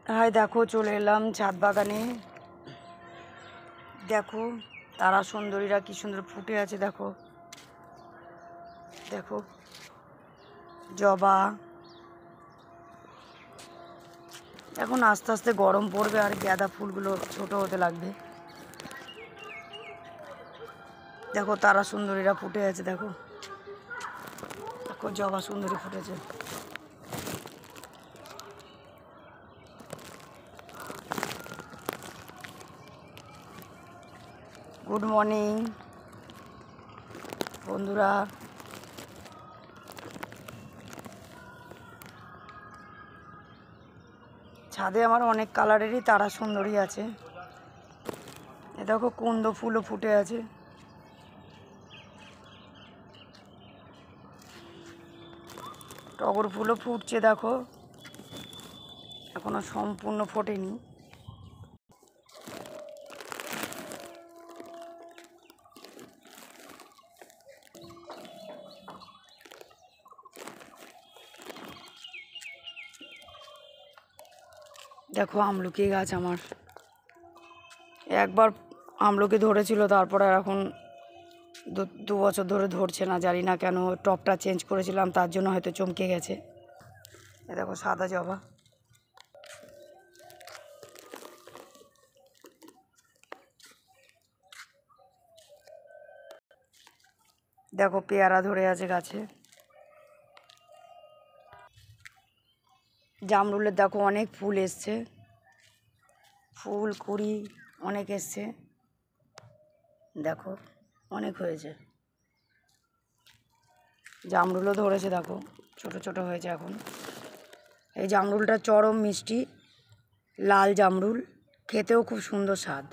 High দেখো চলে এলাম ছাদ বাগানে। দেখো তারা সুন্দরীরা কি সুন্দর ফুটে আছে। দেখো দেখো জবা। এখন আস্তে আস্তে গরম পড়বে আর গাঁদা ফুলগুলো ছোট হতে লাগবে। দেখো তারা সুন্দরীরা ফুটে আছে। দেখো দেখো জবা সুন্দরী ফুটেছে। গুড মর্নিং বন্ধুরা। ছাদে আমার অনেক কালারেরই তারা সুন্দরী আছে। এ দেখো কুন্দ ফুলও ফুটে আছে। টগর ফুলও ফুটছে। দেখো এখনো সম্পূর্ণ ফোটেনি। দেখো আমলকি গাছ আমার একবার আমলকি ধরেছিল, তারপরে এখন দু বছর ধরে ধরছে না। জানি না কেন, টপটা চেঞ্জ করেছিলাম তার জন্য হয়তো চমকে গেছে। এ দেখো সাদা জবা। দেখো পেয়ারা ধরে আছে গাছে। জামরুলের দেখো অনেক ফুল এসছে, ফুল কুড়ি অনেক এসছে। দেখো অনেক হয়েছে। জামরুলও ধরেছে, দেখো ছোট ছোট হয়েছে এখন। এই জামরুলটা চরম মিষ্টি, লাল জামরুল, খেতেও খুব সুন্দর স্বাদ।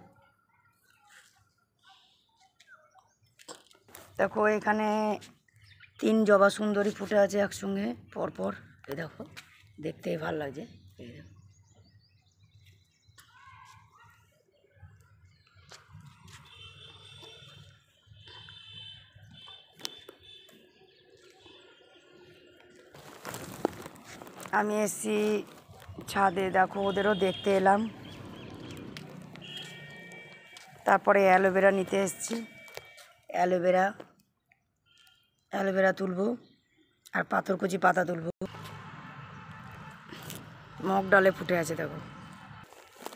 দেখো এখানে 3 জবা সুন্দরী ফুটে আছে একসঙ্গে পরপর। এই দেখো দেখতেই ভালো লাগছে। এই দেখো আমি এসছি ছাদে, দেখো ওদেরও দেখতে এলাম। তারপরে অ্যালোভেরা নিতে এসছি। অ্যালোভেরা তুলবো আর পাথরকুচি পাতা তুলবো। মগ ডালে ফুটে আছে। দেখো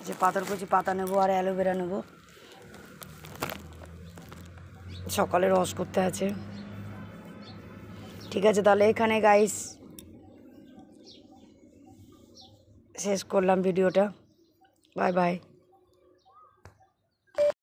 যে পাথরকুচি পাতা নেবো আর অ্যালোভেরা নেবো। সকালে রস করতে আছে। ঠিক আছে তাহলে এখানে গাইস শেষ করলাম ভিডিওটা। Bye bye.